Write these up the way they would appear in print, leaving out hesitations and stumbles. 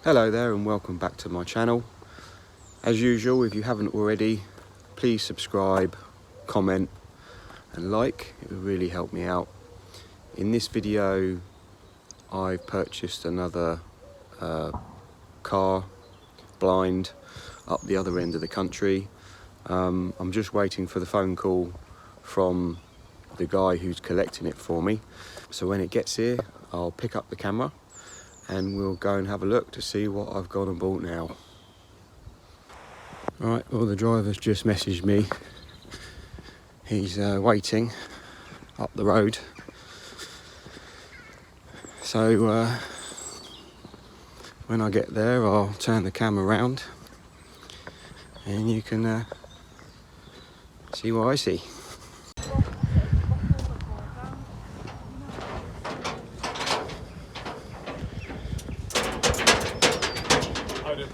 Hello there and welcome back to my channel. As usual, if you haven't already, please subscribe, comment and like. It would really help me out. In this video I've purchased another car blind up the other end of the country. I'm just waiting for the phone call from the guy who's collecting it for me. So when it gets here, I'll pick up the camera and we'll go and have a look to see what I've gone and bought now. Right, well, the driver's just messaged me. He's waiting up the road. So when I get there, I'll turn the camera around and you can see what I see.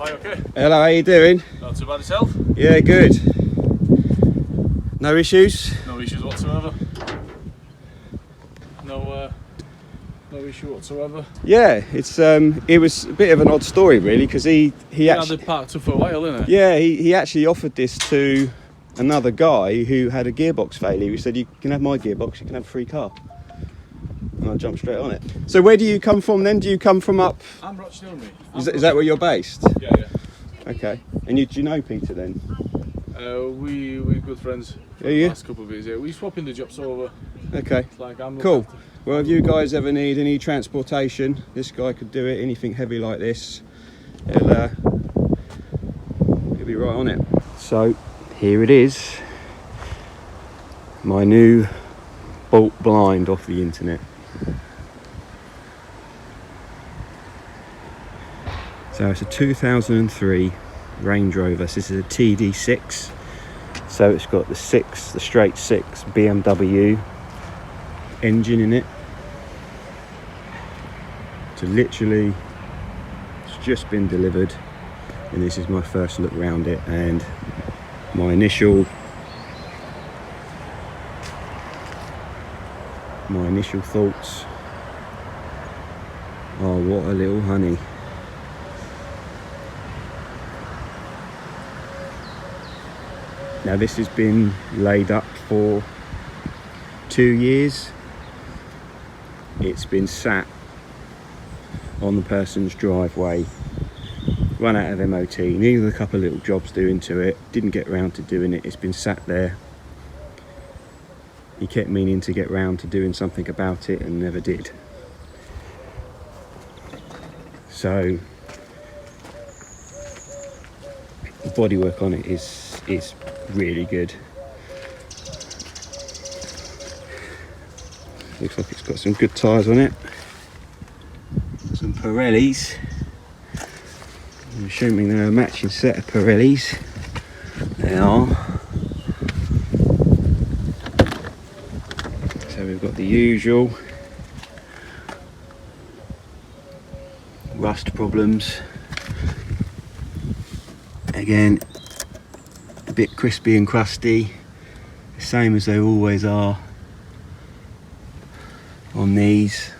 Okay. Hello, how you doing? Not too bad yourself? Yeah, good. No issues? No issues whatsoever. No issue whatsoever. Yeah, it was a bit of an odd story really, because he actually had it parked up for a while, innit? Yeah, he actually offered this to another guy who had a gearbox failure. He said, "You can have my gearbox, you can have a free car." And I jumped straight on it. So where do you come from then? Do you come from up? I'm Rochdale, mate. Is that where you're based? Yeah. Okay. And do you know Peter then? We're good friends. Are you? The last couple of years, yeah. We swapping the jobs over. Okay. Like I'm Cool. Well, if you guys ever need any transportation, this guy could do it. Anything heavy like this, he'll be right on it. So here it is, my new Bought blind off the internet. So it's a 2003 Range Rover. This is a TD6. So it's got the straight six BMW engine in it. So literally it's just been delivered and this is my first look around it, and my initial thoughts are, what a little honey. Now this has been laid up for 2 years. It's been sat on the person's driveway, run out of MOT, needed a couple of little jobs doing to it, didn't get round to doing it. It's been sat there. He kept meaning to get round to doing something about it and never did. So the bodywork on it is really good. Looks like it's got some good tyres on it. Some Pirellis. I'm assuming they're a matching set of Pirellis. They are. So we've got the usual rust problems. Again, a bit crispy and crusty, the same as they always are on these.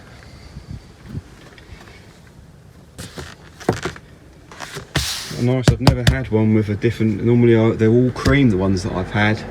Nice, I've never had one with a different, normally they're all cream, the ones that I've had.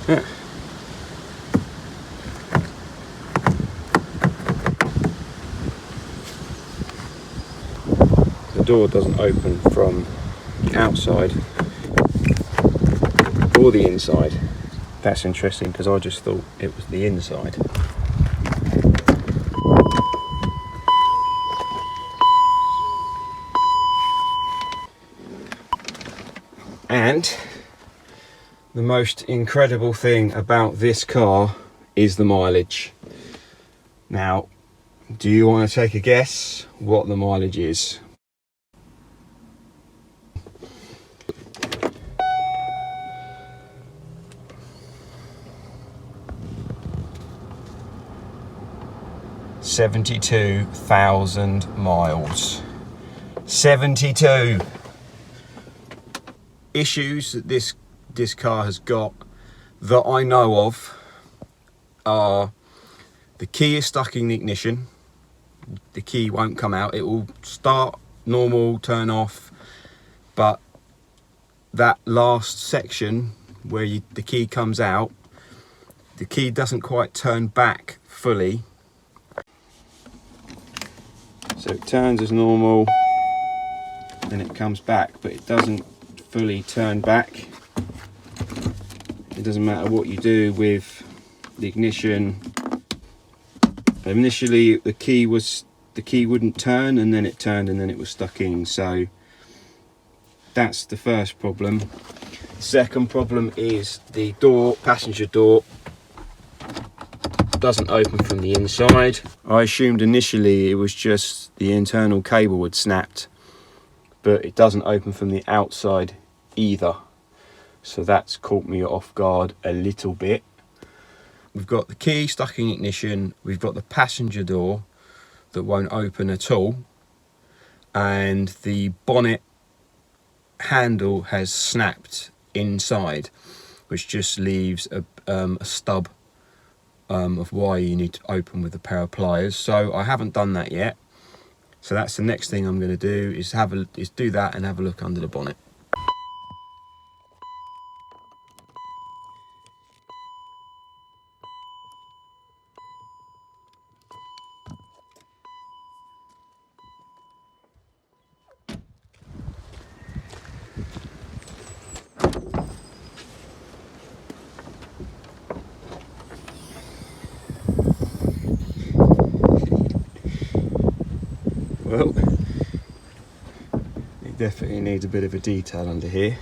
The door doesn't open from the outside or the inside. That's interesting because I just thought it was the inside. And the most incredible thing about this car is the mileage. Now, do you want to take a guess what the mileage is? $72,000 miles. 72. Issues that this car has got that I know of are the key is stuck in the ignition. The key won't come out. It will start normal, turn off, but that last section where the key comes out, the key doesn't quite turn back fully. So it turns as normal, then it comes back, but it doesn't fully turn back. It doesn't matter what you do with the ignition. Initially the key wouldn't turn, and then it turned and then it was stuck in. So that's the first problem. Second problem is the door, passenger door, doesn't open from the inside. I assumed initially it was just the internal cable had snapped, but it doesn't open from the outside either. So that's caught me off guard a little bit. We've got the key stuck in ignition, we've got the passenger door that won't open at all, and the bonnet handle has snapped inside, which just leaves a stub of wire you need to open with a pair of pliers. So I haven't done that yet. So that's the next thing I'm going to do, is do that and have a look under the bonnet. Well, it definitely needs a bit of a detail under here.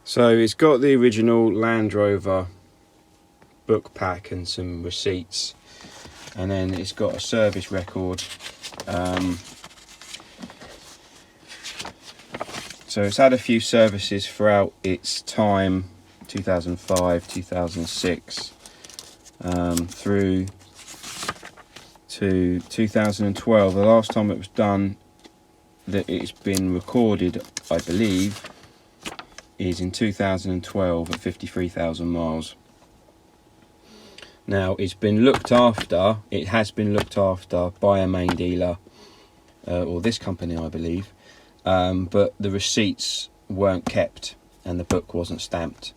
So it's got the original Land Rover book pack and some receipts, and then it's got a service record. So it's had a few services throughout its time, 2005, 2006, through to 2012. The last time it was done, that it's been recorded, I believe, is in 2012 at 53,000 miles. Now it's been looked after, it has been looked after by a main dealer, or this company I believe, but the receipts weren't kept and the book wasn't stamped.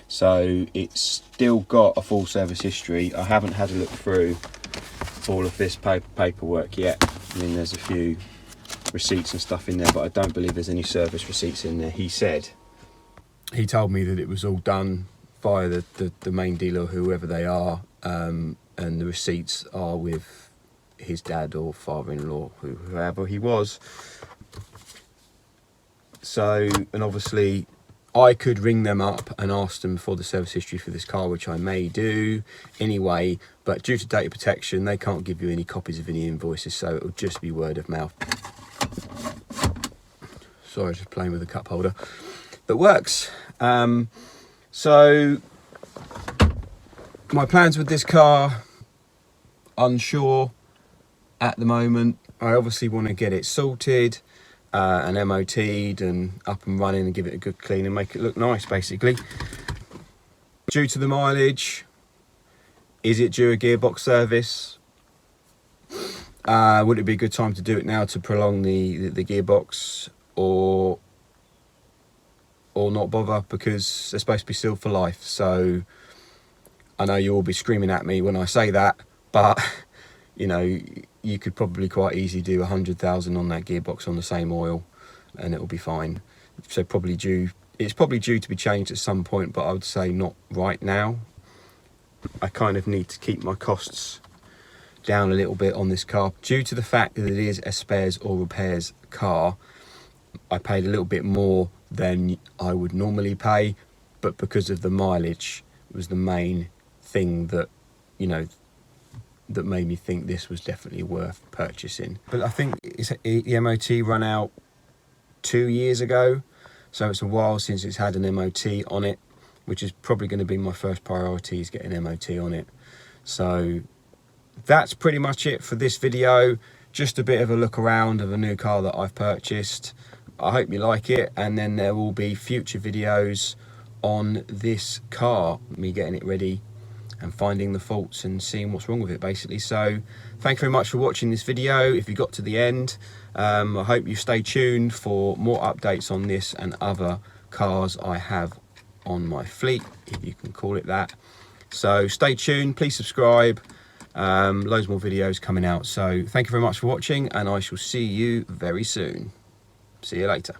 So it's still got a full service history. I haven't had a look through all of this paperwork yet. I mean, there's a few receipts and stuff in there, but I don't believe there's any service receipts in there. He told me that it was all done via the main dealer, whoever they are, and the receipts are with his dad or father-in-law, whoever he was. So, and obviously I could ring them up and ask them for the service history for this car, which I may do anyway, but due to data protection, they can't give you any copies of any invoices, so it'll just be word of mouth. Sorry, just playing with a cup holder. But works. So my plans with this car, unsure at the moment. I obviously want to get it sorted and MOT'd and up and running and give it a good clean and make it look nice, basically. Due to the mileage, is it due a gearbox service? Would it be a good time to do it now to prolong the gearbox, or not bother, because they're supposed to be sealed for life? So I know you'll all be screaming at me when I say that, but you know, you could probably quite easily do 100,000 on that gearbox on the same oil and it'll be fine. So it's probably due to be changed at some point, but I would say not right now. I kind of need to keep my costs down a little bit on this car due to the fact that it is a spares or repairs car. I paid a little bit more than I would normally pay, but because of the mileage was the main thing that, you know, that made me think this was definitely worth purchasing. But I think the MOT run out 2 years ago, so it's a while since it's had an MOT on it, which is probably going to be my first priority, is getting an MOT on it. So that's pretty much it for this video. Just a bit of a look around of a new car that I've purchased. I hope you like it, and then there will be future videos on this car, me getting it ready and finding the faults and seeing what's wrong with it, basically. So thank you very much for watching this video. If you got to the end, I hope you stay tuned for more updates on this and other cars I have on my fleet, if you can call it that. So stay tuned, please subscribe. Loads more videos coming out. So thank you very much for watching, and I shall see you very soon. See you later.